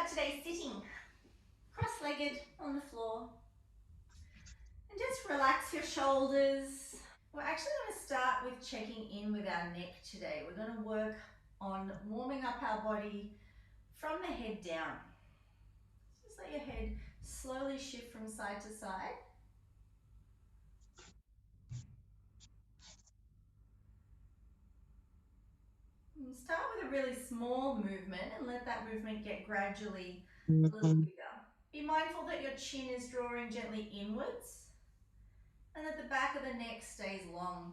start today sitting, cross-legged on the floor. And just relax your shoulders. We're actually going to start with checking in with our neck today. We're going to work on warming up our body from the head down. Just let your head slowly shift from side to side. And start with a really small movement and let that movement get gradually a little bigger. Be mindful that your chin is drawing gently inwards and that the back of the neck stays long.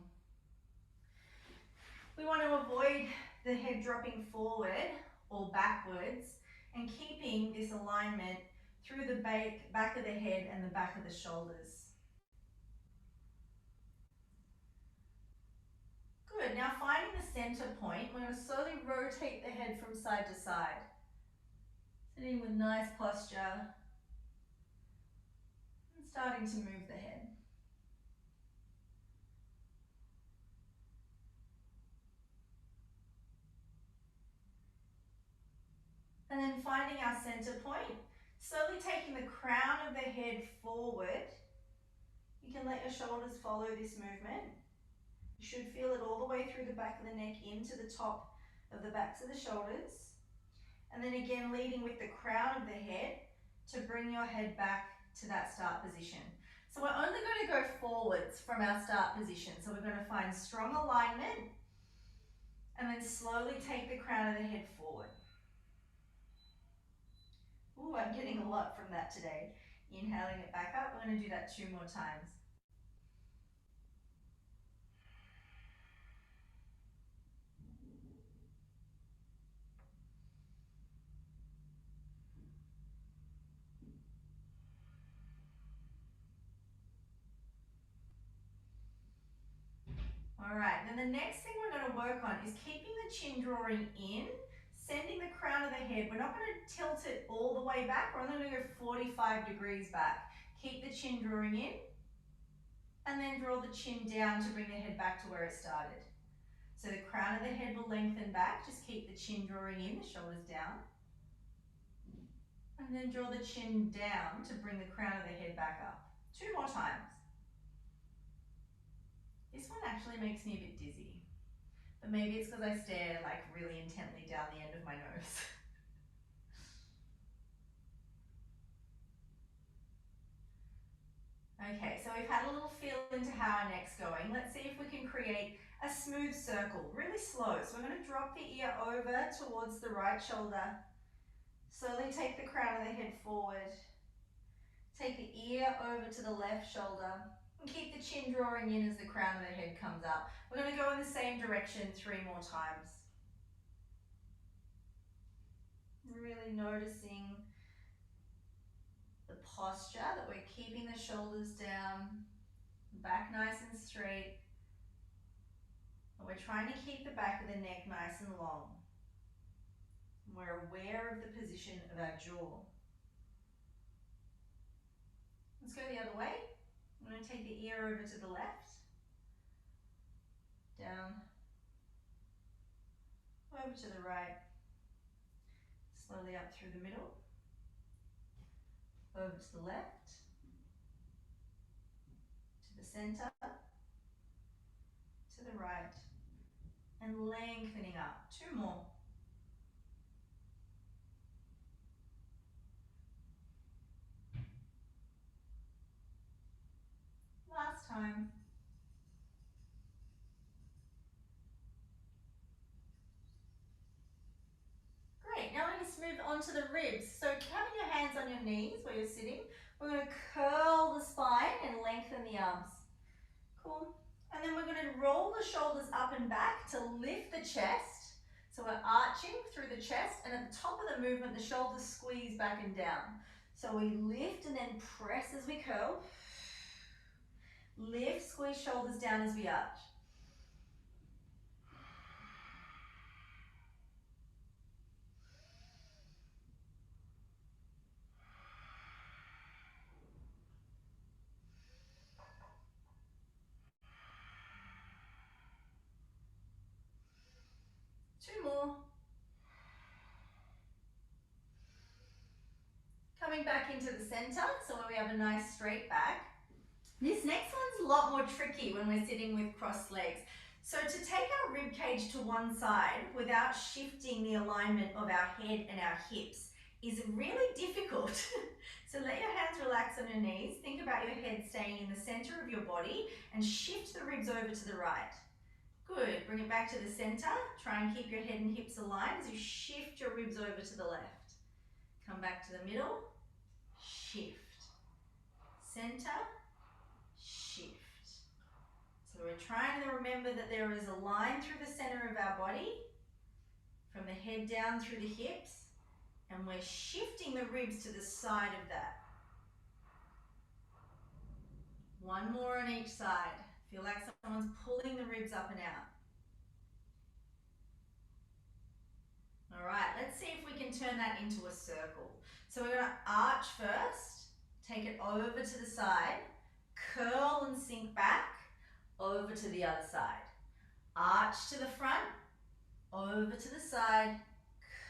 We want to avoid the head dropping forward or backwards and keeping this alignment through the back of the head and the back of the shoulders. Good, now finding the center point, we're going to slowly rotate the head from side to side. Sitting with nice posture and starting to move the head. And then finding our center point, slowly taking the crown of the head forward. You can let your shoulders follow this movement. You should feel it all the way through the back of the neck into the top of the backs of the shoulders. And then again, leading with the crown of the head to bring your head back to that start position. So we're only going to go forwards from our start position. So we're going to find strong alignment and then slowly take the crown of the head forward. Ooh, I'm getting a lot from that today. Inhaling it back up. We're going to do that 2 more times. All right, then the next thing we're going to work on is keeping the chin drawing in, sending the crown of the head. We're not going to tilt it all the way back. We're only going to go 45 degrees back. Keep the chin drawing in, and then draw the chin down to bring the head back to where it started. So the crown of the head will lengthen back. Just keep the chin drawing in, the shoulders down. And then draw the chin down to bring the crown of the head back up. 2 more times. This one actually makes me a bit dizzy. But maybe it's because I stare like really intently down the end of my nose. Okay, so we've had a little feel into how our neck's going. Let's see if we can create a smooth circle, really slow. So we're going to drop the ear over towards the right shoulder. Slowly take the crown of the head forward. Take the ear over to the left shoulder. And keep the chin drawing in as the crown of the head comes up. We're going to go in the same direction 3 more times. Really noticing the posture, that we're keeping the shoulders down, back nice and straight. And we're trying to keep the back of the neck nice and long. We're aware of the position of our jaw. Let's go the other way. I'm going to take the ear over to the left, down, over to the right, slowly up through the middle, over to the left, to the center, to the right, and lengthening up. 2 more. Last time. Great, now we're going to move on to the ribs. So having your hands on your knees where you're sitting, we're going to curl the spine and lengthen the arms. Cool. And then we're going to roll the shoulders up and back to lift the chest. So we're arching through the chest, and at the top of the movement, the shoulders squeeze back and down. So we lift and then press as we curl. Lift, squeeze shoulders down as we arch. Two more. coming back into the center, so when we have a nice straight back. This next one's a lot more tricky when we're sitting with crossed legs. So to take our rib cage to one side without shifting the alignment of our head and our hips is really difficult. So let your hands relax on your knees. Think about your head staying in the center of your body and shift the ribs over to the right. Good, bring it back to the center. Try and keep your head and hips aligned as you shift your ribs over to the left. Come back to the middle, shift. Center, shift. So we're trying to remember that there is a line through the center of our body, from the head down through the hips, and we're shifting the ribs to the side of that. One more on each side. Feel like someone's pulling the ribs up and out. All right, let's see if we can turn that into a circle. So we're gonna arch first, take it over to the side, curl and sink back, over to the other side. Arch to the front, over to the side,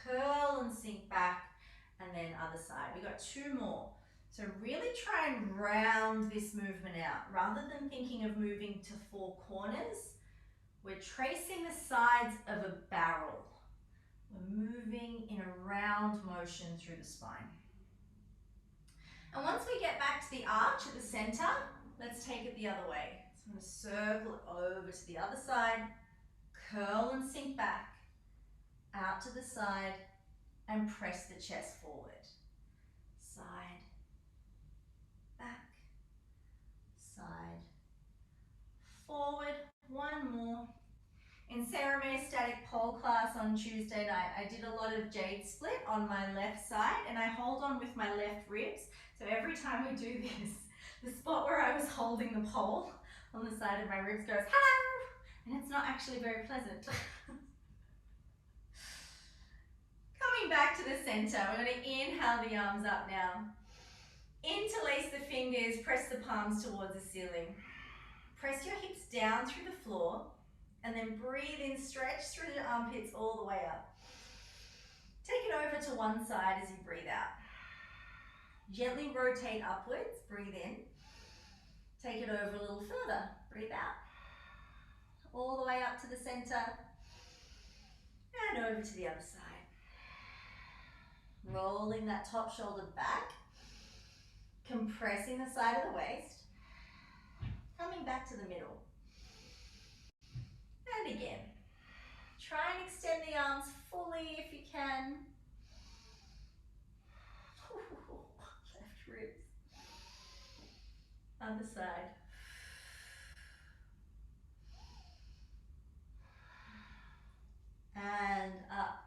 curl and sink back, and then other side. We got two more. So really try and round this movement out. Rather than thinking of moving to four corners, we're tracing the sides of a barrel. We're moving in a round motion through the spine. And once we get back to the arch at the center, let's take it the other way. So I'm going to circle it over to the other side, curl and sink back, out to the side, and press the chest forward. Side, back, side, forward. One more. In Sarah May's static pole class on Tuesday night, I did a lot of jade split on my left side, and I hold on with my left ribs. So every time we do this, the spot where I was holding the pole on the side of my ribs goes, hello, and it's not actually very pleasant. Coming back to the center, we're going to inhale the arms up now. Interlace the fingers, press the palms towards the ceiling. Press your hips down through the floor, and then breathe in, stretch through the armpits all the way up. Take it over to one side as you breathe out. Gently rotate upwards, breathe in. Take it over a little further, breathe out. All the way up to the center, and over to the other side. Rolling that top shoulder back, compressing the side of the waist, coming back to the middle. And again, try and extend the arms fully if you can. Left ribs. Other side. And up.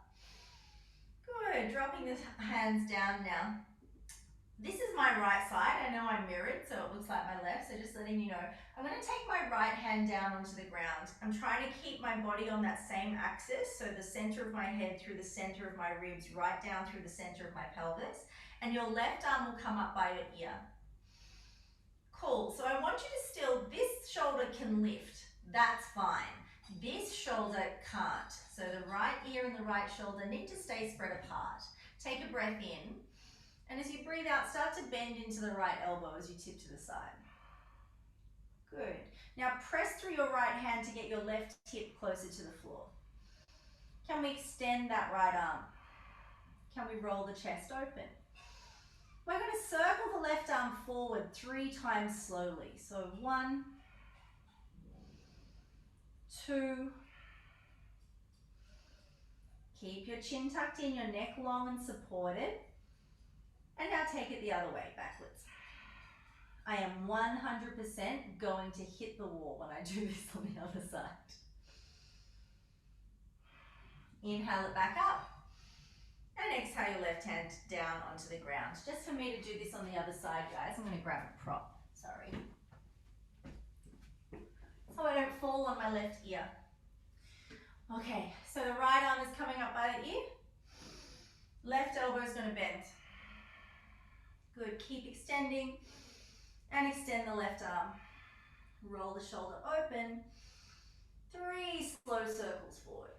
Good, dropping the hands down now. This is my right side. I know I'm mirrored, so it looks like my left, so just letting you know. I'm going to take my right hand down onto the ground. I'm trying to keep my body on that same axis, so the center of my head through the center of my ribs, right down through the center of my pelvis, and your left arm will come up by your ear. Cool, so I want you to still, this shoulder can lift, that's fine. This shoulder can't, so the right ear and the right shoulder need to stay spread apart. Take a breath in. And as you breathe out, start to bend into the right elbow as you tip to the side. Good. Now press through your right hand to get your left hip closer to the floor. Can we extend that right arm? Can we roll the chest open? We're going to circle the left arm forward 3 times slowly. So 1, 2. Keep your chin tucked in, your neck long and supported. And now take it the other way, backwards. I am 100% going to hit the wall when I do this on the other side. Inhale it back up. And exhale your left hand down onto the ground. Just for me to do this on the other side, guys, I'm going to grab a prop. Sorry. So I don't fall on my left ear. Okay, so the right arm is coming up by the ear. Left elbow is going to bend. Good, keep extending and extend the left arm. Roll the shoulder open. 3 slow circles forward.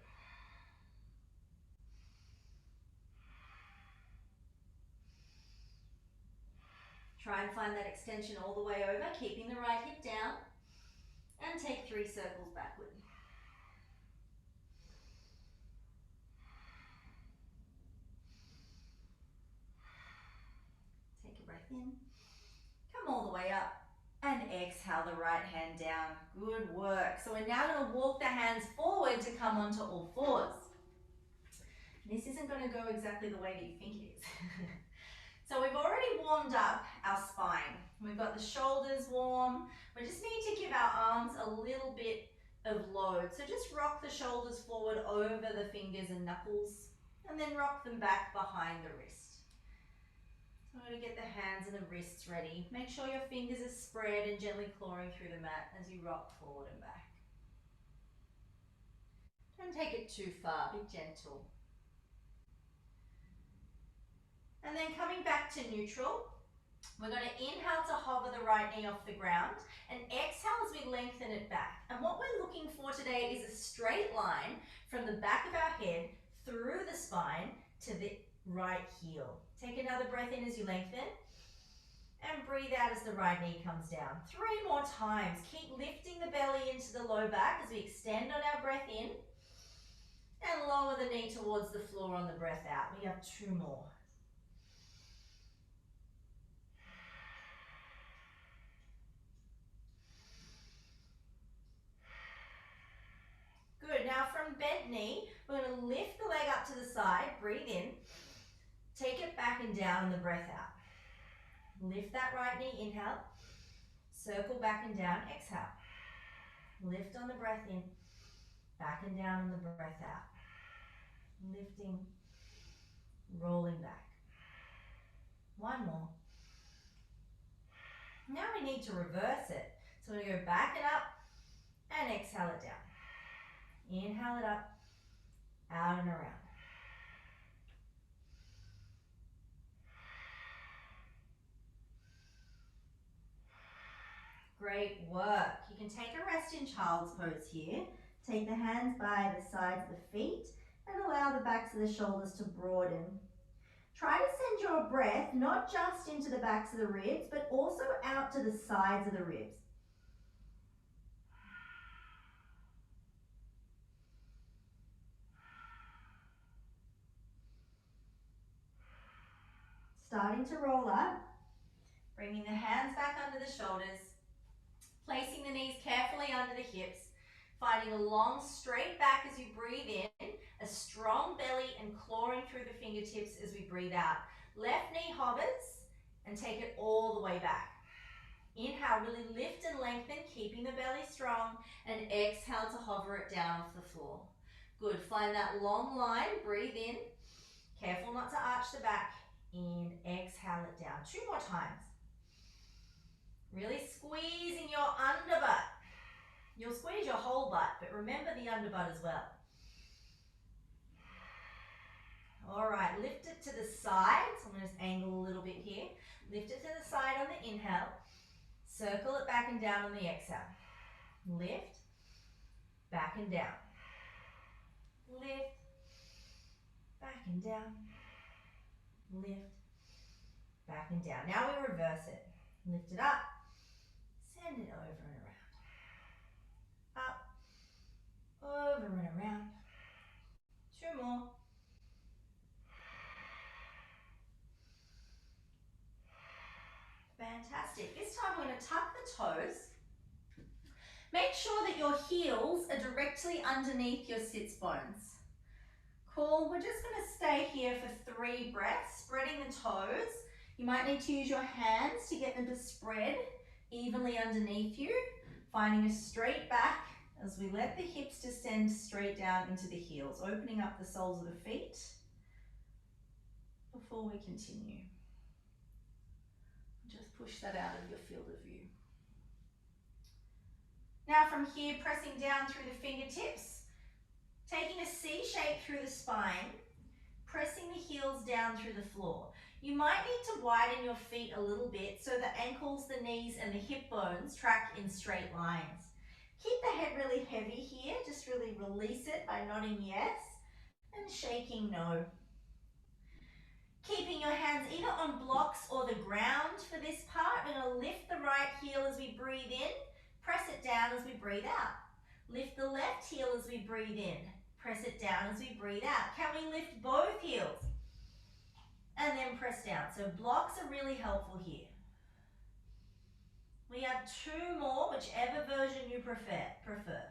Try and find that extension all the way over, keeping the right hip down, and take 3 circles backward. Take a breath in, come all the way up, and exhale the right hand down. Good work. So we're now going to walk the hands forward to come onto all fours. This isn't going to go exactly the way that you think it is. So we've already warmed up our spine. We've got the shoulders warm. We just need to give our arms a little bit of load. So just rock the shoulders forward over the fingers and knuckles, and then rock them back behind the wrist. So I'm going to get the hands and the wrists ready. Make sure your fingers are spread and gently clawing through the mat as you rock forward and back. Don't take it too far, be gentle. And then coming back to neutral, we're going to inhale to hover the right knee off the ground and exhale as we lengthen it back. And what we're looking for today is a straight line from the back of our head through the spine to the right heel. Take another breath in as you lengthen and breathe out as the right knee comes down. 3 more times. Keep lifting the belly into the low back as we extend on our breath in and lower the knee towards the floor on the breath out. We have 2 more. Good, now from bent knee, we're going to lift the leg up to the side, breathe in, take it back and down on the breath out. Lift that right knee, inhale, circle back and down, exhale. Lift on the breath in, back and down on the breath out. Lifting, rolling back. 1 more. Now we need to reverse it. So we're going to go back and up and exhale it down. Inhale it up, out and around. Great work. You can take a rest in child's pose here. Take the hands by the sides of the feet and allow the backs of the shoulders to broaden. Try to send your breath not just into the backs of the ribs, but also out to the sides of the ribs. Starting to roll up, bringing the hands back under the shoulders, placing the knees carefully under the hips, finding a long straight back as you breathe in, a strong belly and clawing through the fingertips as we breathe out. Left knee hovers and take it all the way back. Inhale, really lift and lengthen, keeping the belly strong, and exhale to hover it down off the floor. Good, find that long line, breathe in, careful not to arch the back, in, exhale it down. 2 more times. Really squeezing your underbutt. You'll squeeze your whole butt, but remember the underbutt as well. All right, lift it to the side. So I'm going to just angle a little bit here. Lift it to the side on the inhale. Circle it back and down on the exhale. Lift, back and down. Lift, back and down. Lift, back and down. Now we reverse it. Lift it up, send it over and around. Up, over and around. 2 more. Fantastic. This time we're going to tuck the toes. Make sure that your heels are directly underneath your sits bones. Cool. We're just going to stay here for 3 breaths, spreading the toes. You might need to use your hands to get them to spread evenly underneath you, finding a straight back as we let the hips descend straight down into the heels, opening up the soles of the feet before we continue. Just push that out of your field of view. Now from here, pressing down through the fingertips, taking a C shape through the spine, pressing the heels down through the floor. You might need to widen your feet a little bit so the ankles, the knees, and the hip bones track in straight lines. Keep the head really heavy here, just really release it by nodding yes and shaking no. Keeping your hands either on blocks or the ground for this part. We're going to lift the right heel as we breathe in, press it down as we breathe out. Lift the left heel as we breathe in, press it down as we breathe out. Can we lift both heels? And then press down. So blocks are really helpful here. We have 2 more, whichever version you prefer.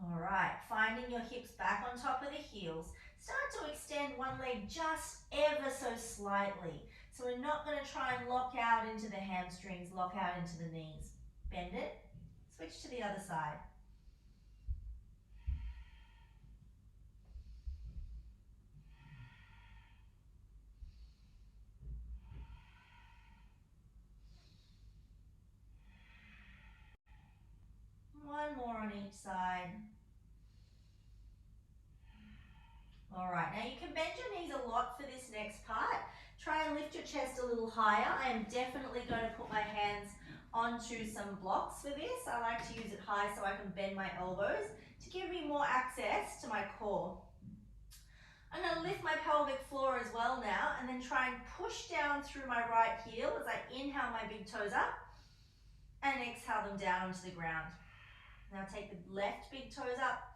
All right, finding your hips back on top of the heels. Start to extend one leg just ever so slightly. So we're not going to try and lock out into the hamstrings, lock out into the knees. Bend it, switch to the other side. One more on each side. All right, now you can bend your knees a lot for this next part. Try and lift your chest a little higher. I am definitely going to put my hands onto some blocks for this. I like to use it high so I can bend my elbows to give me more access to my core. I'm going to lift my pelvic floor as well now and then try and push down through my right heel as I inhale my big toes up and exhale them down onto the ground. Now take the left big toes up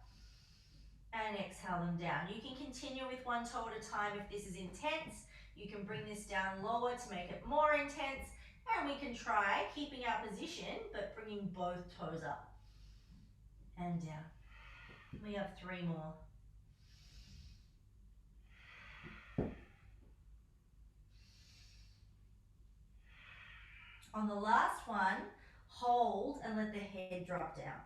and exhale them down. You can continue with one toe at a time if this is intense. You can bring this down lower to make it more intense, and we can try keeping our position but bringing both toes up and down. We have 3 more. On the last one, hold and let the head drop down.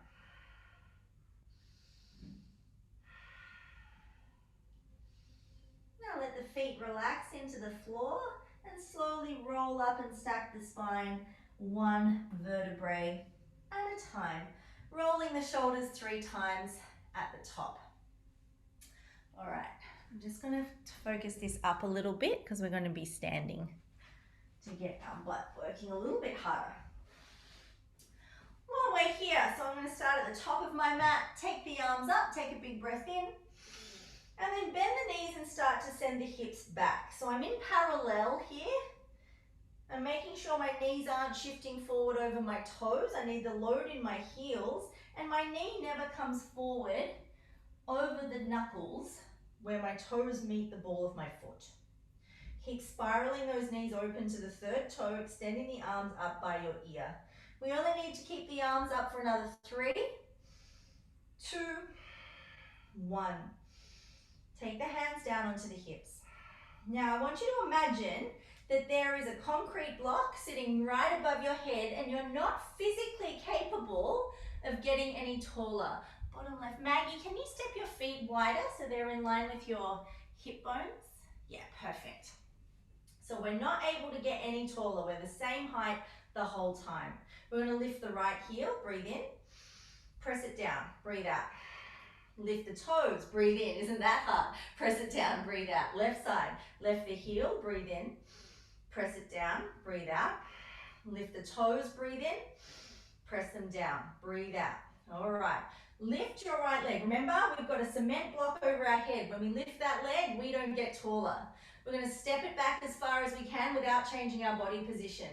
Now let the feet relax into the floor and slowly roll up and stack the spine 1 vertebrae at a time. Rolling the shoulders 3 times at the top. All right, I'm just going to focus this up a little bit because we're going to be standing to get our butt working a little bit harder. While we're here, so I'm going to start at the top of my mat, take the arms up, take a big breath in, and then bend the knees and start to send the hips back. So I'm in parallel here. I'm making sure my knees aren't shifting forward over my toes. I need the load in my heels, and my knee never comes forward over the knuckles where my toes meet the ball of my foot. Keep spiraling those knees open to the 3rd toe, extending the arms up by your ear. We only need to keep the arms up for another 3, 2, 1. Take the hands down onto the hips. Now I want you to imagine that there is a concrete block sitting right above your head and you're not physically capable of getting any taller. Bottom left. Maggie, can you step your feet wider so they're in line with your hip bones? Yeah, perfect. So we're not able to get any taller. We're the same height the whole time. We're going to lift the right heel, breathe in, press it down, breathe out. Lift the toes, breathe in. Isn't that hard? Press it down, breathe out. Left side, lift the heel, breathe in, press it down, breathe out. Lift the toes, breathe in, press them down, breathe out. All right. Lift your right leg. Remember, we've got a cement block over our head. When we lift that leg, we don't get taller. We're going to step it back as far as we can without changing our body position.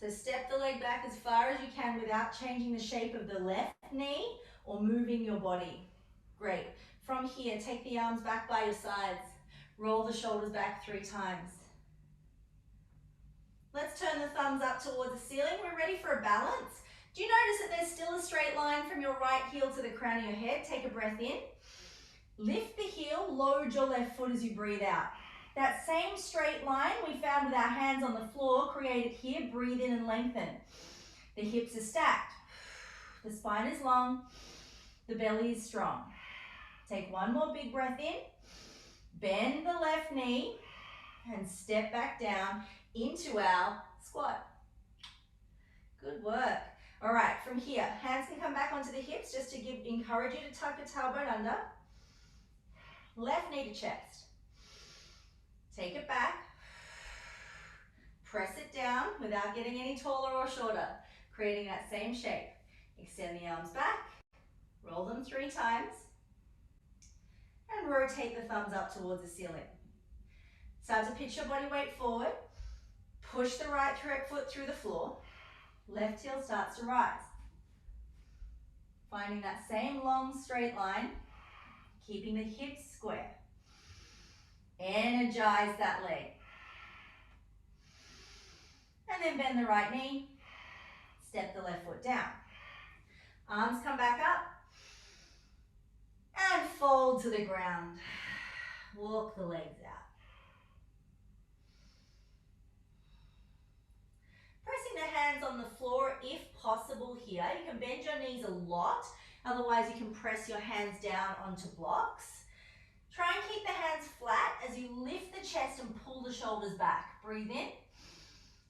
So step the leg back as far as you can without changing the shape of the left knee or moving your body. Great. From here, take the arms back by your sides. Roll the shoulders back 3 times. Let's turn the thumbs up towards the ceiling. We're ready for a balance. Do you notice that there's still a straight line from your right heel to the crown of your head? Take a breath in. Lift the heel, load your left foot as you breathe out. That same straight line we found with our hands on the floor, create it here. Breathe in and lengthen. The hips are stacked. The spine is long. The belly is strong. Take 1 more big breath in. Bend the left knee and step back down into our squat. Good work. All right, from here, hands can come back onto the hips just to encourage you to tuck the tailbone under. Left knee to chest. Take it back. Press it down without getting any taller or shorter, creating that same shape. Extend the arms back. Roll them 3 times. And rotate the thumbs up towards the ceiling. Start to pitch your body weight forward. Push the right foot through the floor. Left heel starts to rise. Finding that same long straight line, keeping the hips square. Energize that leg. And then bend the right knee. Step the left foot down. Arms come back up. And fold to the ground. Walk the legs out. Pressing the hands on the floor if possible here. You can bend your knees a lot. Otherwise, you can press your hands down onto blocks. Try and keep the hands flat as you lift the chest and pull the shoulders back. Breathe in.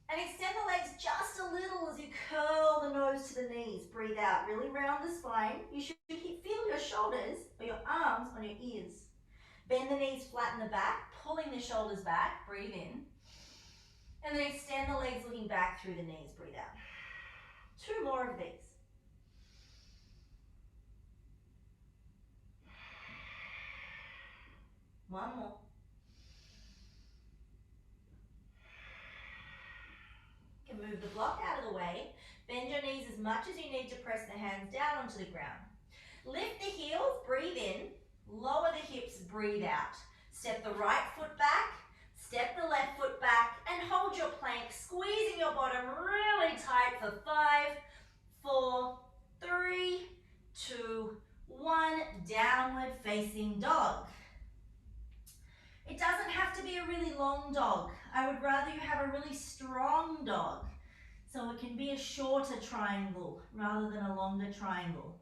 And extend the legs just a little as you curl the nose to the knees. Breathe out. Really round the spine. You should feel your shoulders or your arms on your ears. Bend the knees, flatten the back, pulling the shoulders back. Breathe in. And then extend the legs looking back through the knees. Breathe out. 2 more of these. One more. You can move the block out of the way. Bend your knees as much as you need to press the hands down onto the ground. Lift the heels, breathe in. Lower the hips, breathe out. Step the right foot back. Step the left foot back and hold your plank, squeezing your bottom really tight for 5, 4, 3, 2, 1. Downward facing dog. It doesn't have to be a really long dog. I would rather you have a really strong dog. So it can be a shorter triangle rather than a longer triangle.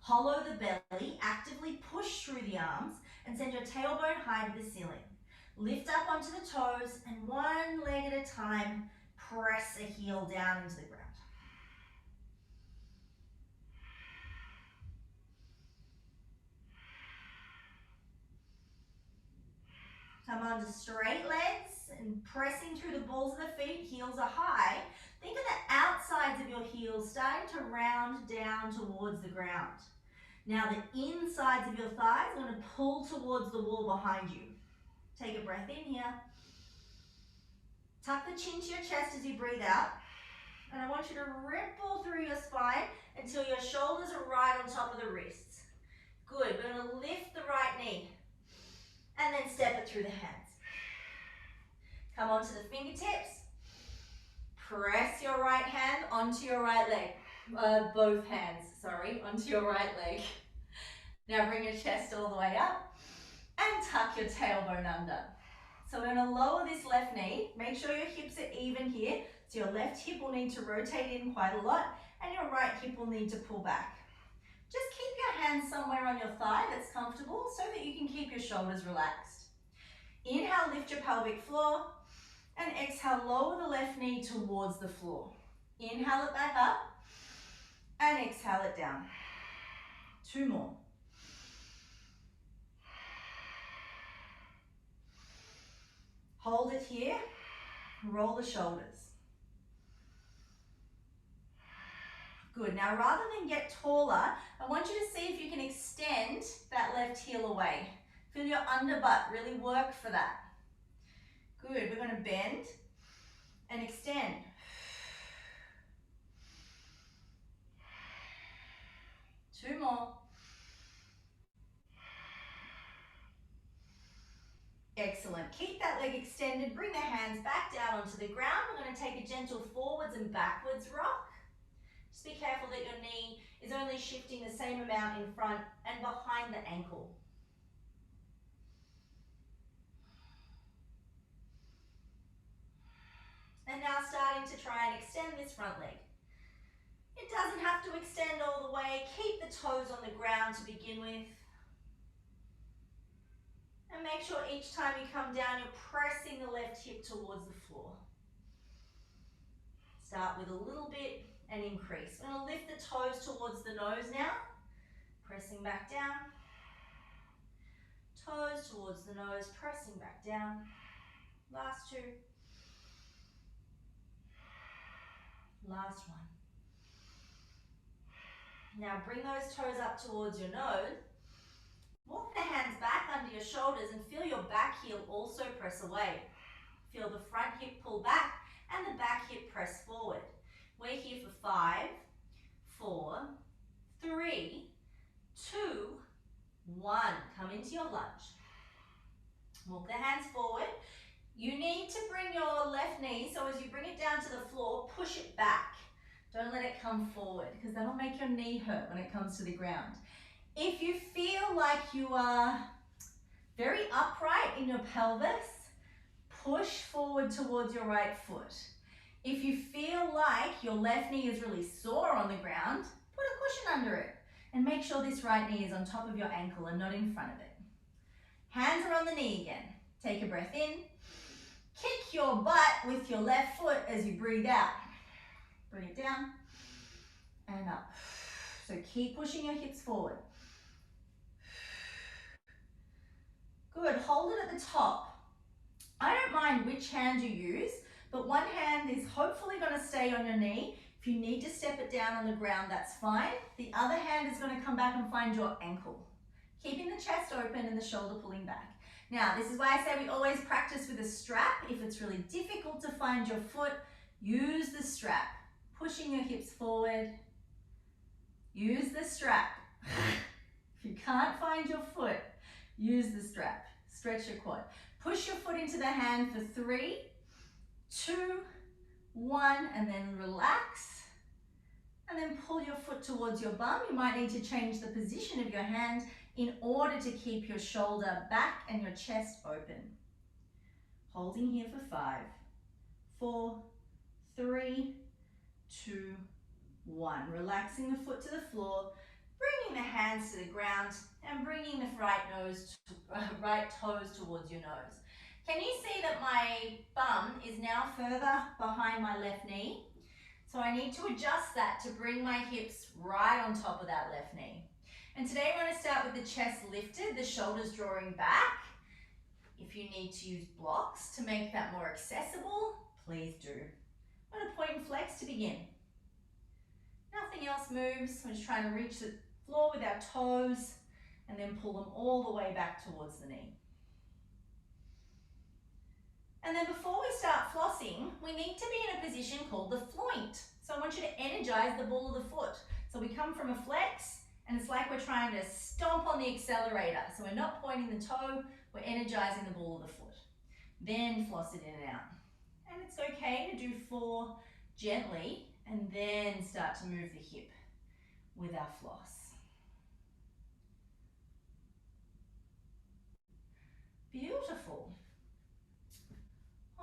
Hollow the belly, actively push through the arms and send your tailbone high to the ceiling. Lift up onto the toes and one leg at a time, press a heel down into the ground. Come onto straight legs and pressing through the balls of the feet, heels are high. Think of the outsides of your heels starting to round down towards the ground. Now the insides of your thighs are going to pull towards the wall behind you. Take a breath in here. Tuck the chin to your chest as you breathe out. And I want you to ripple through your spine until your shoulders are right on top of the wrists. Good. We're going to lift the right knee. And then step it through the hands. Come onto the fingertips. Press your right hand onto your right leg. Both hands, sorry, onto your right leg. Now bring your chest all the way up and tuck your tailbone under. So we're going to lower this left knee. Make sure your hips are even here. So your left hip will need to rotate in quite a lot and your right hip will need to pull back. Just keep your hands somewhere on your thigh that's comfortable so that you can keep your shoulders relaxed. Inhale, lift your pelvic floor, and exhale, lower the left knee towards the floor. Inhale it back up, and exhale it down. 2 more. Hold it here, roll the shoulders. Good. Now, rather than get taller, I want you to see if you can extend that left heel away. Feel your underbutt really work for that. Good. We're going to bend and extend. Two more. Excellent. Keep that leg extended. Bring the hands back down onto the ground. We're going to take a gentle forwards and backwards rock. Just be careful that your knee is only shifting the same amount in front and behind the ankle. And now starting to try and extend this front leg. It doesn't have to extend all the way. Keep the toes on the ground to begin with. And make sure each time you come down, you're pressing the left hip towards the floor. Start with a little bit and increase. We're going to lift the toes towards the nose now. Pressing back down. Toes towards the nose, pressing back down. Last two. Last one. Now bring those toes up towards your nose. Walk the hands back under your shoulders and feel your back heel also press away. Feel the front hip pull back and the back hip press forward. We're here for 5, 4, 3, 2, 1. Come into your lunge. Walk the hands forward. You need to bring your left knee, so as you bring it down to the floor, push it back. Don't let it come forward because that'll make your knee hurt when it comes to the ground. If you feel like you are very upright in your pelvis, push forward towards your right foot. If you feel like your left knee is really sore on the ground, put a cushion under it and make sure this right knee is on top of your ankle and not in front of it. Hands are on the knee again. Take a breath in. Kick your butt with your left foot as you breathe out. Bring it down and up. So keep pushing your hips forward. Good, hold it at the top. I don't mind which hand you use, but one hand is hopefully going to stay on your knee. If you need to step it down on the ground, that's fine. The other hand is going to come back and find your ankle. Keeping the chest open and the shoulder pulling back. Now, this is why I say we always practice with a strap. If it's really difficult to find your foot, use the strap. Pushing your hips forward. Use the strap. If you can't find your foot, use the strap. Stretch your quad. Push your foot into the hand for 3, 2, 1, and then relax. And then pull your foot towards your bum. You might need to change the position of your hand in order to keep your shoulder back and your chest open. Holding here for 5, 4, 3, 2, 1. Relaxing the foot to the floor, bringing the hands to the ground and bringing the right toes towards your nose. Can you see that my bum is now further behind my left knee? So I need to adjust that to bring my hips right on top of that left knee. And today we're going to start with the chest lifted, the shoulders drawing back. If you need to use blocks to make that more accessible, please do. I'm going to point and flex to begin. Nothing else moves. We're just trying to reach the floor with our toes and then pull them all the way back towards the knee. And then before we start flossing, we need to be in a position called the floint. So I want you to energize the ball of the foot. So we come from a flex and it's like we're trying to stomp on the accelerator. So we're not pointing the toe, we're energizing the ball of the foot. Then floss it in and out. And it's okay to do 4 gently and then start to move the hip with our floss. Beautiful.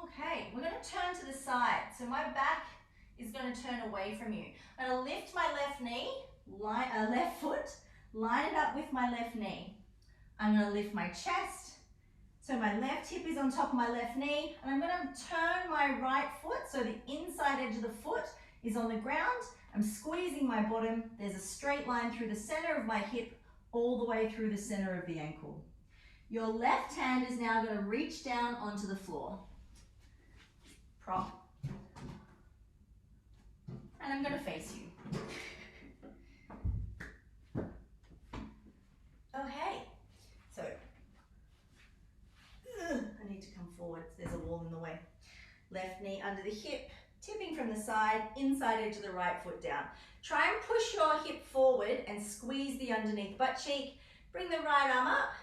Okay, we're going to turn to the side. So my back is going to turn away from you. I'm going to lift my left knee, left foot, line it up with my left knee. I'm going to lift my chest. So my left hip is on top of my left knee. And I'm going to turn my right foot so the inside edge of the foot is on the ground. I'm squeezing my bottom. There's a straight line through the center of my hip all the way through the center of the ankle. Your left hand is now going to reach down onto the floor. Prop. And I'm going to face you. Okay, so I need to come forward. There's a wall in the way. Left knee under the hip, tipping from the side, inside edge of the right foot down. Try and push your hip forward and squeeze the underneath butt cheek. Bring the right arm up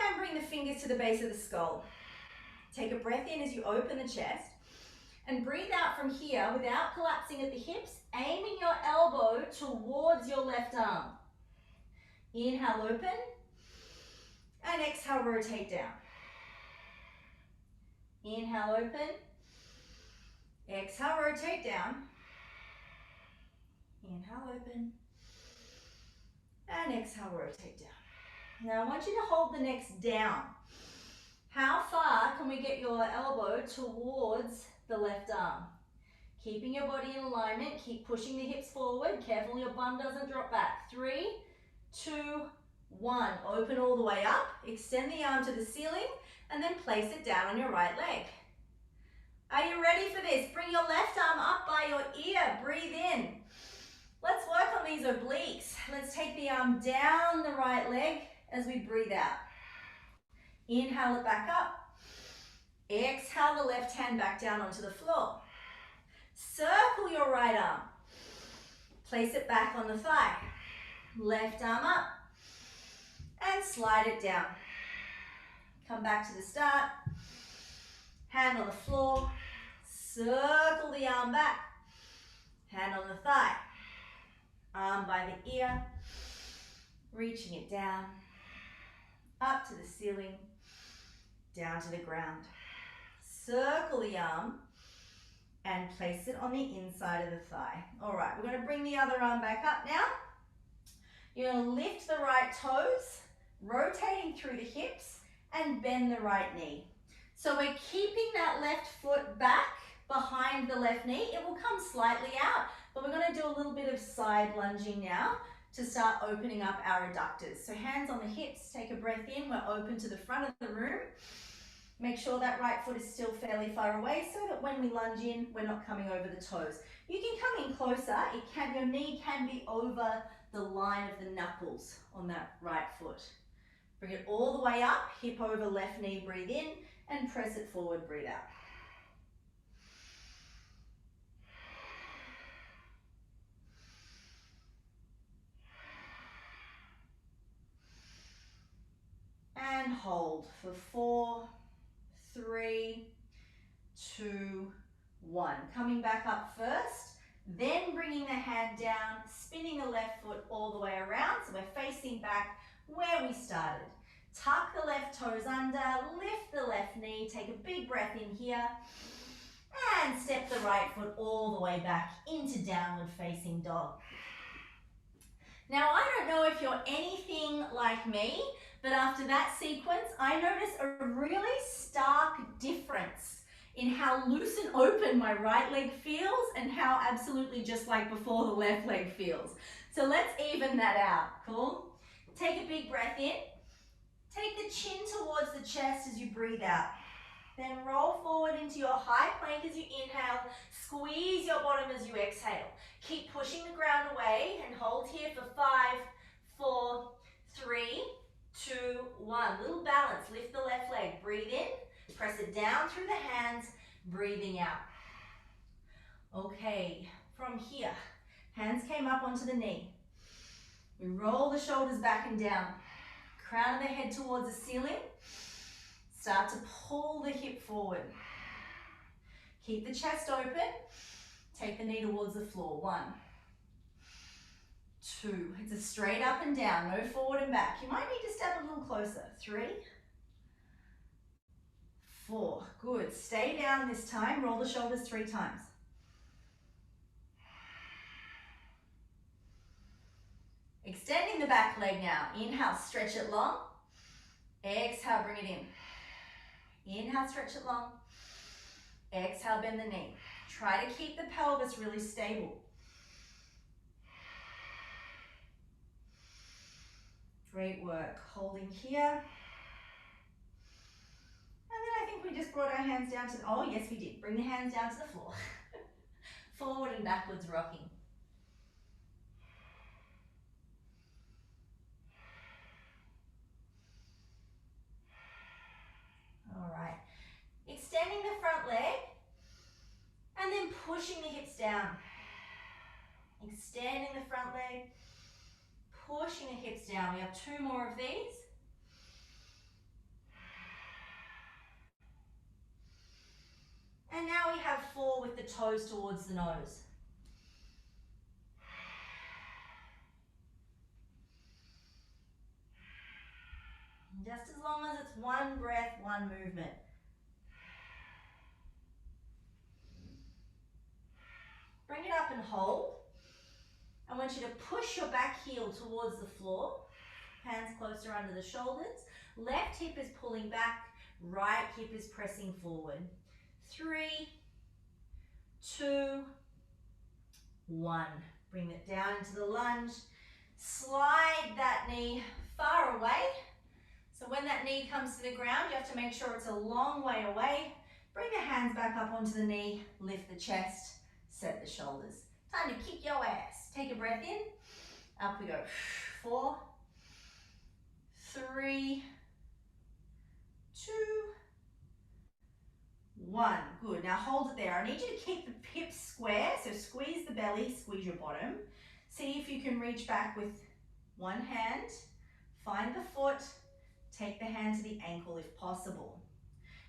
and bring the fingers to the base of the skull. Take a breath in as you open the chest and breathe out from here without collapsing at the hips, aiming your elbow towards your left arm. Inhale, open, and exhale, rotate down. Inhale, open, exhale, rotate down. Inhale, open, and exhale, rotate down. Now I want you to hold the neck down. How far can we get your elbow towards the left arm? Keeping your body in alignment, keep pushing the hips forward. Careful your bum doesn't drop back. 3, 2, 1. Open all the way up. Extend the arm to the ceiling and then place it down on your right leg. Are you ready for this? Bring your left arm up by your ear. Breathe in. Let's work on these obliques. Let's take the arm down the right leg as we breathe out. Inhale it back up. Exhale the left hand back down onto the floor. Circle your right arm. Place it back on the thigh. Left arm up. And slide it down. Come back to the start. Hand on the floor. Circle the arm back. Hand on the thigh. Arm by the ear. Reaching it down. Up to the ceiling. Down to the ground. Circle the arm and place it on the inside of the thigh. All right, we're going to bring the other arm back up now. You're going to lift the right toes, rotating through the hips, and bend the right knee. So we're keeping that left foot back behind the left knee. It will come slightly out, but we're going to do a little bit of side lunging now to start opening up our adductors. So hands on the hips, take a breath in. We're open to the front of the room. Make sure that right foot is still fairly far away so that when we lunge in, we're not coming over the toes. You can come in closer. Your knee can be over the line of the knuckles on that right foot. Bring it all the way up, hip over left knee, breathe in, and press it forward, breathe out. And hold for 4, 3, 2, 1. Coming back up first, then bringing the hand down, spinning the left foot all the way around. So we're facing back where we started. Tuck the left toes under, lift the left knee, take a big breath in here, and step the right foot all the way back into downward facing dog. Now, I don't know if you're anything like me, but after that sequence, I notice a really stark difference in how loose and open my right leg feels and how absolutely just like before the left leg feels. So let's even that out, cool? Take a big breath in. Take the chin towards the chest as you breathe out. Then roll forward into your high plank as you inhale. Squeeze your bottom as you exhale. Keep pushing the ground away and hold here for 5, 4, 3, 2, 1. Little balance. Lift the left leg. Breathe in. Press it down through the hands. Breathing out. Okay, from here, hands came up onto the knee. We roll the shoulders back and down. Crown of the head towards the ceiling. Start to pull the hip forward. Keep the chest open. Take the knee towards the floor. 1, 2. It's a straight up and down, no forward and back. You might need to step a little closer. 3, 4. Good. Stay down this time. Roll the shoulders 3 times. Extending the back leg now. Inhale, stretch it long. Exhale, bring it in. Inhale, stretch it long. Exhale, bend the knee. Try to keep the pelvis really stable. Great work. Holding here. And then I think we just brought our hands down to, oh yes we did. Bring the hands down to the floor. Forward and backwards rocking. All right. Extending the front leg and then pushing the hips down. Extending the front leg, pushing the hips down. We have 2 more of these. And now we have 4 with the toes towards the nose. Just as long as it's 1 breath, 1 movement. Bring it up and hold. I want you to push your back heel towards the floor. Hands closer under the shoulders. Left hip is pulling back. Right hip is pressing forward. 3, 2, 1. Bring it down into the lunge. Slide that knee far away. So when that knee comes to the ground, you have to make sure it's a long way away. Bring the hands back up onto the knee. Lift the chest. Set the shoulders. Time to kick your ass. Take a breath in. Up we go. 4, 3, 2, 1. Good. Now hold it there. I need you to keep the hips square. So squeeze the belly, squeeze your bottom. See if you can reach back with one hand. Find the foot. Take the hand to the ankle if possible.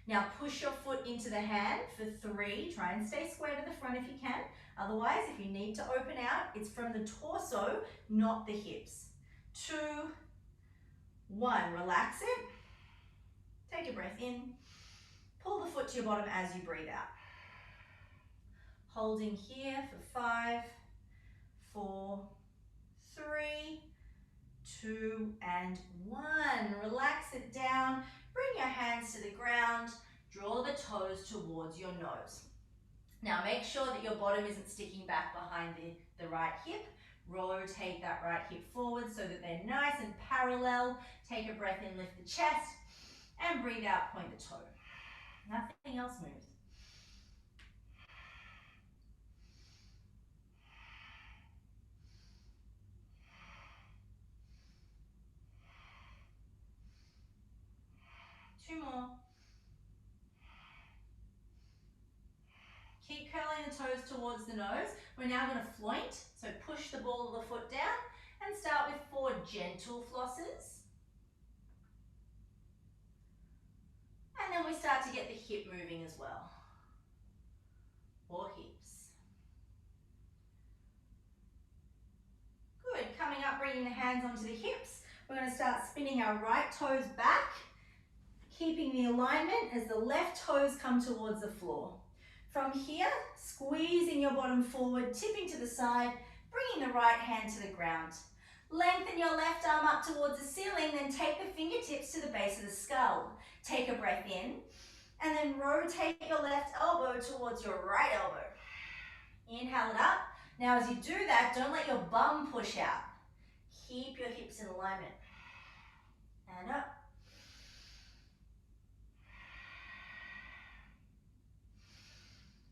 Now push your foot into the hand for 3. Try and stay square to the front if you can. Otherwise, if you need to open out, it's from the torso, not the hips. 2, 1. Relax it. Take a breath in. Pull the foot to your bottom as you breathe out. Holding here for 5, 4, 3, 2, and 1. Relax it down. Bring your hands to the ground. Draw the toes towards your nose. Now make sure that your bottom isn't sticking back behind the right hip. Rotate that right hip forward so that they're nice and parallel. Take a breath in, lift the chest, and breathe out, point the toe. Nothing else moves. Two more. Keep curling the toes towards the nose. We're now going to floint. So push the ball of the foot down and start with 4 gentle flosses. And then we start to get the hip moving as well. 4 hips. Good. Coming up, bringing the hands onto the hips. We're going to start spinning our right toes back, keeping the alignment as the left toes come towards the floor. From here, squeezing your bottom forward, tipping to the side, bringing the right hand to the ground. Lengthen your left arm up towards the ceiling, then take the fingertips to the base of the skull. Take a breath in, and then rotate your left elbow towards your right elbow. Inhale it up. Now as you do that, don't let your bum push out. Keep your hips in alignment. And up.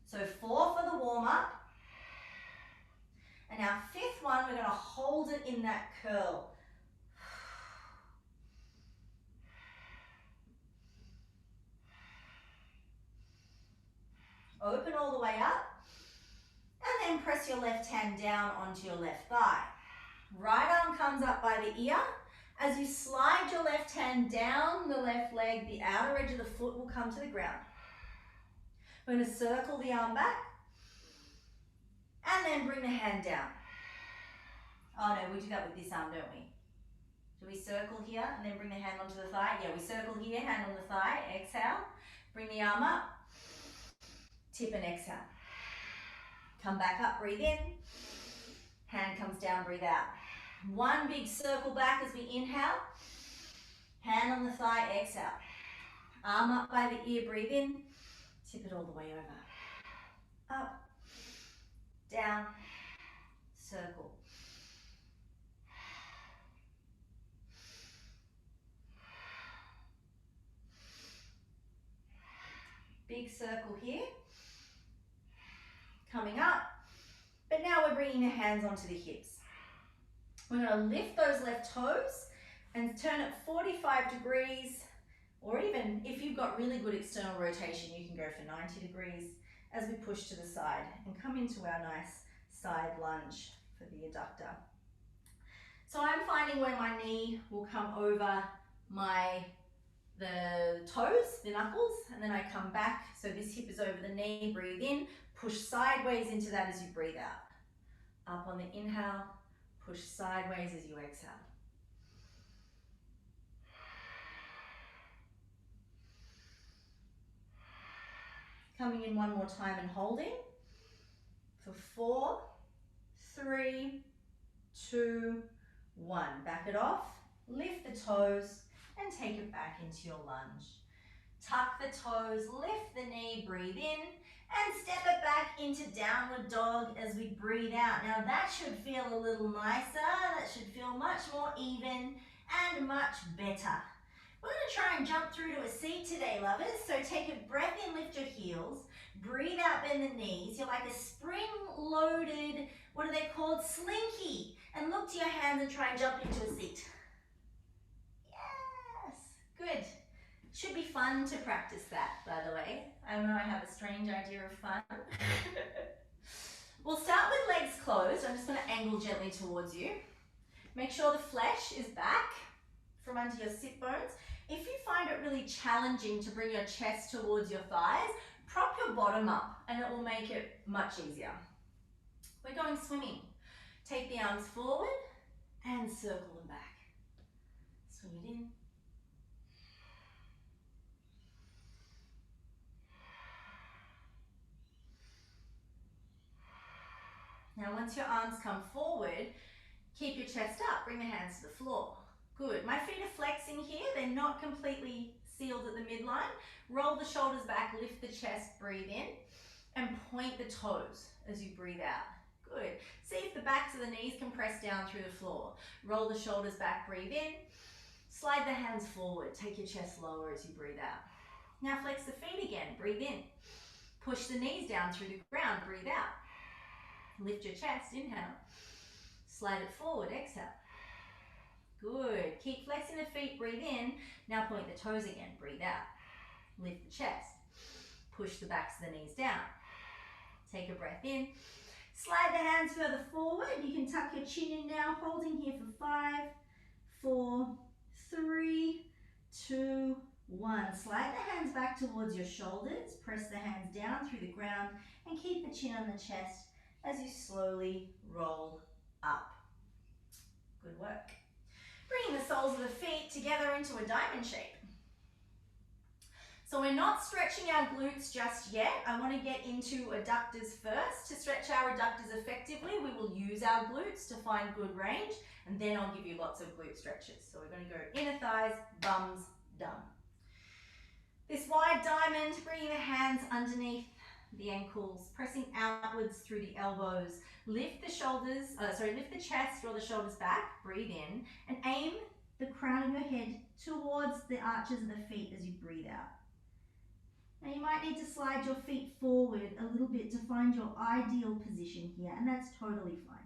So 4 for the warm-up. And our 5th one, we're going to hold it in that curl. Open all the way up. And then press your left hand down onto your left thigh. Right arm comes up by the ear. As you slide your left hand down the left leg, the outer edge of the foot will come to the ground. We're going to circle the arm back. And then bring the hand down. Oh no, we do that with this arm, don't we? Do we circle here and then bring the hand onto the thigh? Yeah, we circle here, hand on the thigh, exhale. Bring the arm up, tip and exhale. Come back up, breathe in. Hand comes down, breathe out. One big circle back as we inhale. Hand on the thigh, exhale. Arm up by the ear, breathe in. Tip it all the way over. Up, down, circle. Big circle here. Coming up. But now we're bringing the hands onto the hips. We're going to lift those left toes and turn it 45 degrees, or even if you've got really good external rotation, you can go for 90 degrees as we push to the side and come into our nice side lunge for the adductor. So I'm finding where my knee will come over the toes, the knuckles, and then I come back. So this hip is over the knee, breathe in, push sideways into that as you breathe out. Up on the inhale, push sideways as you exhale. Coming in one more time and holding for 4, 3, 2, 1. Back it off, lift the toes and take it back into your lunge. Tuck the toes, lift the knee, breathe in and step it back into downward dog as we breathe out. Now that should feel a little nicer, that should feel much more even and much better. We're going to try and jump through to a seat today, lovers. So take a breath in, lift your heels, breathe out, bend the knees. You're like a spring-loaded, what are they called? forward slinky. And look to your hands and try and jump into a seat. Yes, good. Should be fun to practice that, by the way. I know I have a strange idea of fun. We'll start with legs closed. I'm just going to angle gently towards you. Make sure the flesh is back from under your sit bones. If you find it really challenging to bring your chest towards your thighs, prop your bottom up and it will make it much easier. We're going swimming. Take the arms forward and circle them back. Swing it in. Now once your arms come forward, keep your chest up, bring the hands to the floor. Good, my feet are flexing here, they're not completely sealed at the midline. Roll the shoulders back, lift the chest, breathe in, and point the toes as you breathe out. Good, see if the backs of the knees can press down through the floor. Roll the shoulders back, breathe in, slide the hands forward, take your chest lower as you breathe out. Now flex the feet again, breathe in. Push the knees down through the ground, breathe out. Lift your chest, inhale. Slide it forward, exhale. Good. Keep flexing the feet, breathe in. Now point the toes again, breathe out. Lift the chest. Push the backs of the knees down. Take a breath in. Slide the hands further forward. You can tuck your chin in now, holding here for 5, 4, 3, 2, 1. Slide the hands back towards your shoulders. Press the hands down through the ground and keep the chin on the chest as you slowly roll up. Good work. Bringing the soles of the feet together into a diamond shape. So we're not stretching our glutes just yet. I want to get into adductors first. To stretch our adductors effectively, we will use our glutes to find good range, and then I'll give you lots of glute stretches. So we're going to go inner thighs, bums, done. This wide diamond, bringing the hands underneath the ankles, pressing outwards through the elbows. Lift the shoulders, lift the chest, draw the shoulders back, breathe in, and aim the crown of your head towards the arches of the feet as you breathe out. Now you might need to slide your feet forward a little bit to find your ideal position here, and that's totally fine.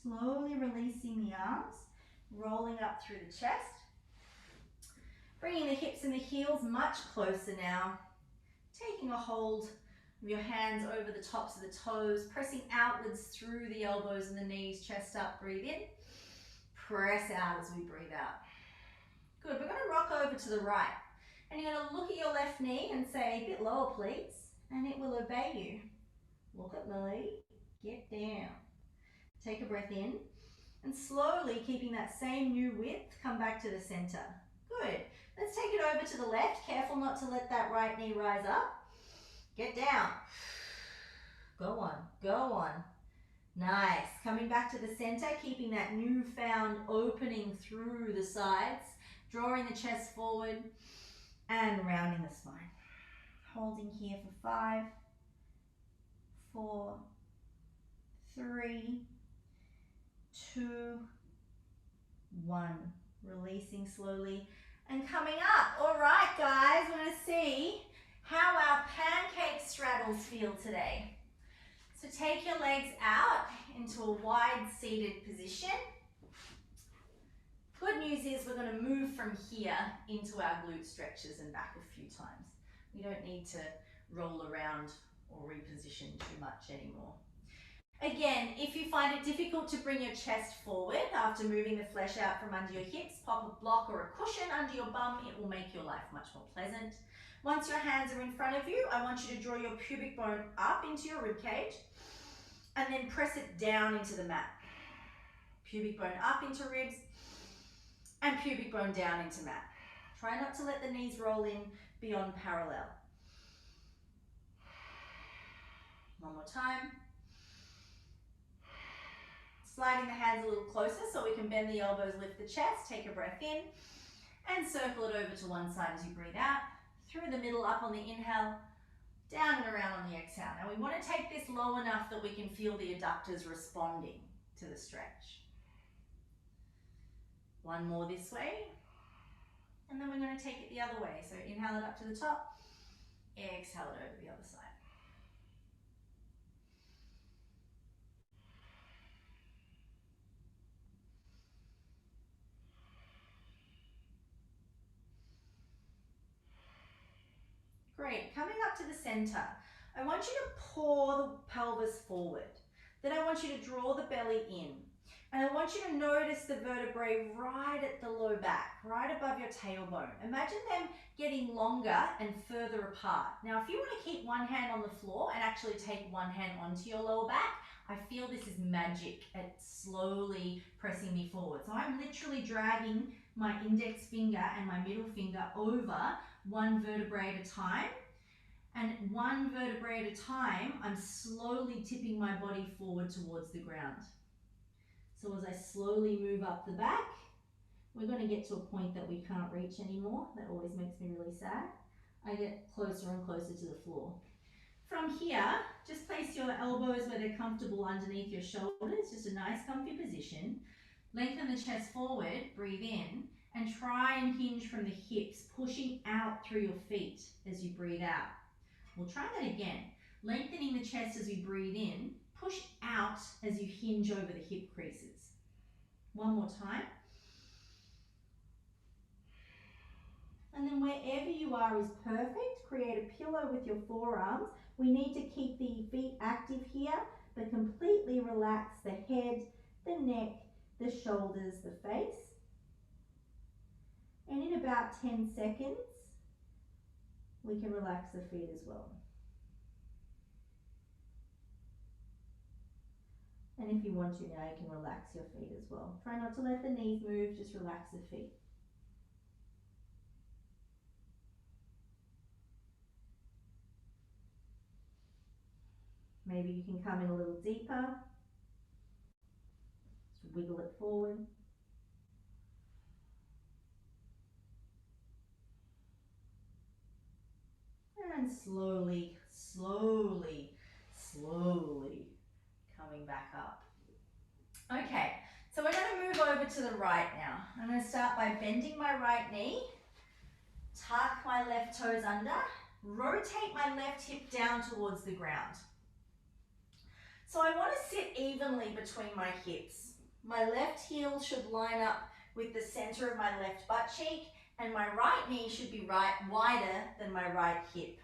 Slowly releasing the arms, rolling up through the chest. Bringing the hips and the heels much closer now. Taking a hold of your hands over the tops of the toes, pressing outwards through the elbows and the knees, chest up, breathe in. Press out as we breathe out. Good, we're going to rock over to the right. And you're going to look at your left knee and say, a bit lower please, and it will obey you. Look at me, get down. Take a breath in, and slowly, keeping that same new width, come back to the center. Good. Let's take it over to the left. Careful not to let that right knee rise up. Get down. Go on, go on. Nice. Coming back to the center, keeping that newfound opening through the sides, drawing the chest forward, and rounding the spine. Holding here for 5, 4, 3, 2, 1. Releasing slowly and coming up. All right, guys, we're going to see how our pancake straddles feel today. So take your legs out into a wide seated position. Good news is we're going to move from here into our glute stretches and back a few times. We don't need to roll around or reposition too much anymore. Again, if you find it difficult to bring your chest forward after moving the flesh out from under your hips, pop a block or a cushion under your bum. It will make your life much more pleasant. Once your hands are in front of you, I want you to draw your pubic bone up into your rib cage and then press it down into the mat. Pubic bone up into ribs and pubic bone down into mat. Try not to let the knees roll in beyond parallel. One more time. Sliding the hands a little closer so we can bend the elbows, lift the chest, take a breath in, and circle it over to one side as you breathe out. Through the middle, up on the inhale, down and around on the exhale. Now we want to take this low enough that we can feel the adductors responding to the stretch. One more this way. And then we're going to take it the other way. So inhale it up to the top, exhale it over the other side. Great, coming up to the center, I want you to pour the pelvis forward. Then I want you to draw the belly in. And I want you to notice the vertebrae right at the low back, right above your tailbone. Imagine them getting longer and further apart. Now, if you want to keep one hand on the floor and actually take one hand onto your lower back, I feel this is magic at slowly pressing me forward. So I'm literally dragging my index finger and my middle finger over one vertebrae at a time. And one vertebrae at a time, I'm slowly tipping my body forward towards the ground. So as I slowly move up the back, we're going to get to a point that we can't reach anymore. That always makes me really sad. I get closer and closer to the floor. From here, just place your elbows where they're comfortable underneath your shoulders, just a nice comfy position. Lengthen the chest forward, breathe in, and try and hinge from the hips, pushing out through your feet as you breathe out. We'll try that again. Lengthening the chest as we breathe in, push out as you hinge over the hip creases. One more time. And then wherever you are is perfect. Create a pillow with your forearms. We need to keep the feet active here, but completely relax the head, the neck, the shoulders, the face. And in about 10 seconds, we can relax the feet as well. And if you want to now, you can relax your feet as well. Try not to let the knees move, just relax the feet. Maybe you can come in a little deeper. Just wiggle it forward. And slowly, slowly, slowly coming back up. Okay, so we're going to move over to the right now. I'm going to start by bending my right knee, tuck my left toes under, rotate my left hip down towards the ground. So I want to sit evenly between my hips. My left heel should line up with the center of my left butt cheek, and my right knee should be wider than my right hip.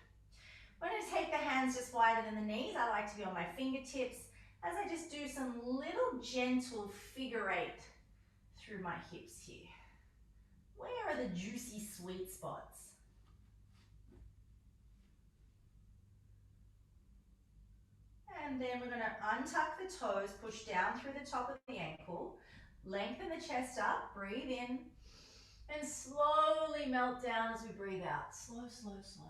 I'm going to take the hands just wider than the knees. I like to be on my fingertips as I just do some little gentle figure eight through my hips here. Where are the juicy sweet spots? And then we're going to untuck the toes, push down through the top of the ankle, lengthen the chest up, breathe in, and slowly melt down as we breathe out. Slow, slow, slow.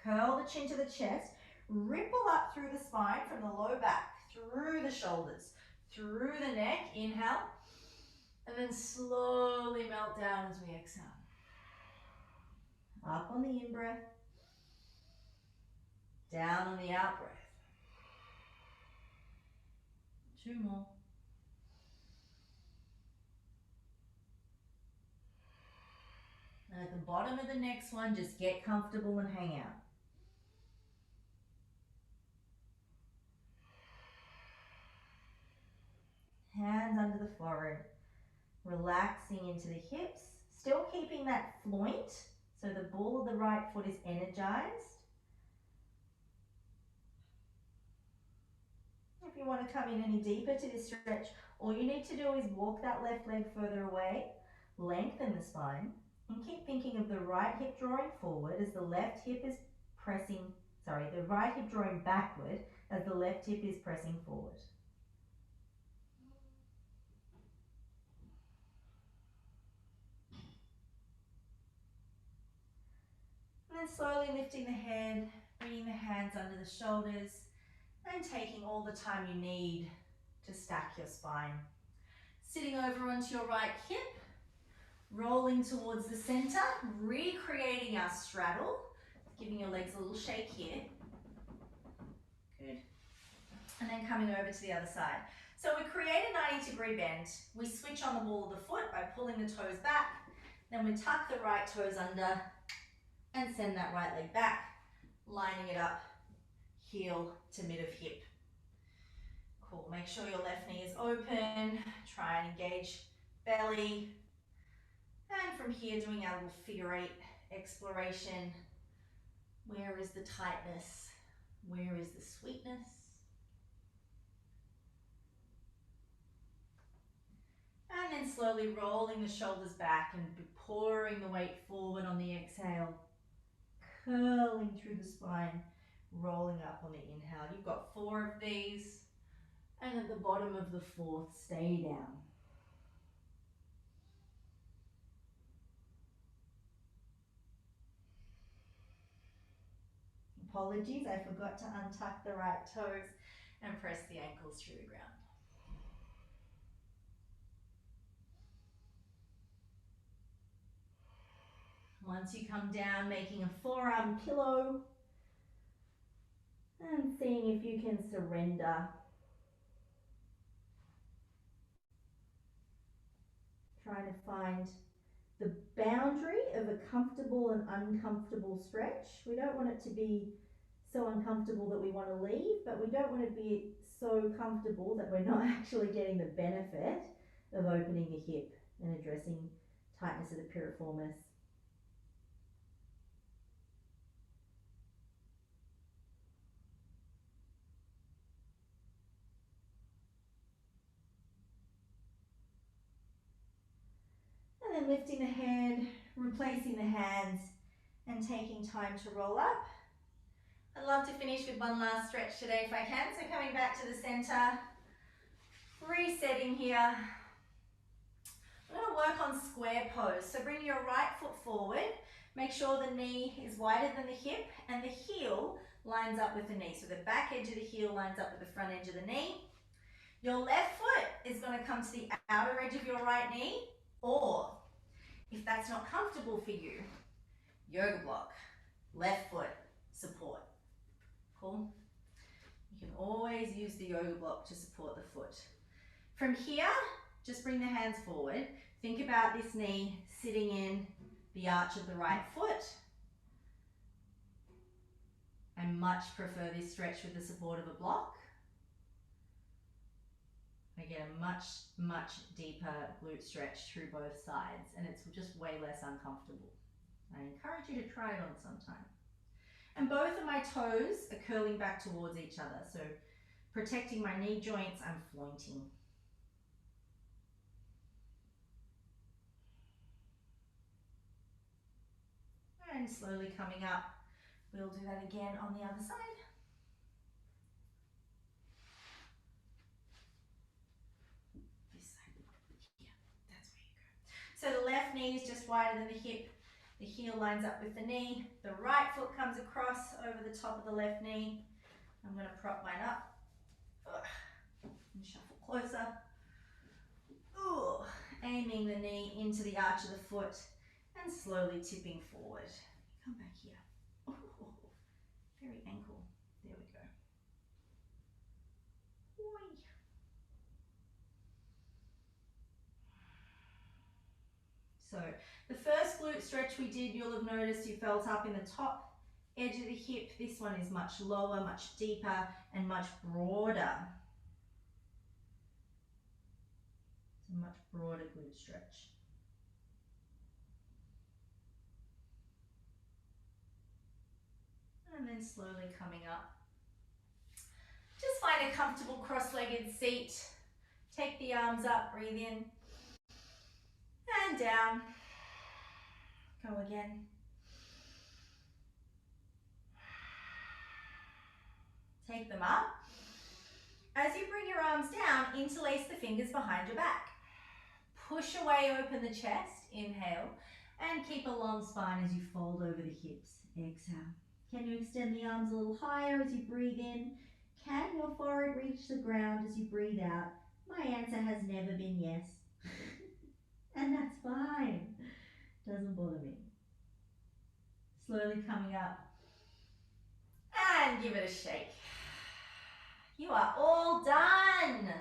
Curl the chin to the chest, ripple up through the spine from the low back, through the shoulders, through the neck, inhale, and then slowly melt down as we exhale. Up on the in-breath, down on the out-breath. 2 more. And at the bottom of the next one, just get comfortable and hang out. Hands under the forehead, relaxing into the hips, still keeping that floint, so the ball of the right foot is energized. If you want to come in any deeper to this stretch, all you need to do is walk that left leg further away, lengthen the spine, and keep thinking of the right hip drawing forward as the left hip is the right hip drawing backward as the left hip is pressing forward. And then slowly lifting the head, bringing the hands under the shoulders, and taking all the time you need to stack your spine. Sitting over onto your right hip, rolling towards the center, recreating our straddle, giving your legs a little shake here. Good. and then coming over to the other side. So we create a 90-degree bend. We switch on the ball of the foot by pulling the toes back. Then we tuck the right toes under and send that right leg back, lining it up, heel to mid of hip. Cool, make sure your left knee is open, try and engage belly. And from here, doing our little figure 8 exploration. Where is the tightness? Where is the sweetness? And then slowly rolling the shoulders back and pouring the weight forward on the exhale. Curling through the spine, rolling up on the inhale. You've got 4 of these. And at the bottom of the 4th, stay down. Apologies, I forgot to untuck the right toes and press the ankles through the ground. Once you come down, making a forearm pillow and seeing if you can surrender. Trying to find the boundary of a comfortable and uncomfortable stretch. We don't want it to be so uncomfortable that we want to leave, but we don't want to be so comfortable that we're not actually getting the benefit of opening the hip and addressing tightness of the piriformis. And then lifting the head, replacing the hands, and taking time to roll up. I'd love to finish with one last stretch today if I can. So coming back to the center, resetting here. We're going to work on square pose. So bring your right foot forward. Make sure the knee is wider than the hip and the heel lines up with the knee. So the back edge of the heel lines up with the front edge of the knee. Your left foot is going to come to the outer edge of your right knee, or if that's not comfortable for you, yoga block, left foot, support. Cool? You can always use the yoga block to support the foot. From here, just bring the hands forward. Think about this knee sitting in the arch of the right foot. I much prefer this stretch with the support of a block. I get a much, much deeper glute stretch through both sides, and it's just way less uncomfortable. I encourage you to try it on sometime. And both of my toes are curling back towards each other, so protecting my knee joints, I'm flointing. And slowly coming up, we'll do that again on the other side. This side, yeah, that's where you go. So the left knee is just wider than the hip. The heel lines up with the knee. The right foot comes across over the top of the left knee. I'm going to prop mine up. And shuffle closer. Ooh, aiming the knee into the arch of the foot and slowly tipping forward. Come back here. Ooh, very ankle. There we go. Oy. So the first glute stretch we did, you'll have noticed you felt up in the top edge of the hip. This one is much lower, much deeper, and much broader. It's a much broader glute stretch. And then slowly coming up. Just find a comfortable cross-legged seat. Take the arms up, breathe in and down. Go again. Take them up. As you bring your arms down, interlace the fingers behind your back. Push away, open the chest, inhale, and keep a long spine as you fold over the hips. Exhale. Can you extend the arms a little higher as you breathe in? Can your forehead reach the ground as you breathe out? My answer has never been yes. And that's fine. Doesn't bother me. Slowly coming up. And give it a shake. You are all done.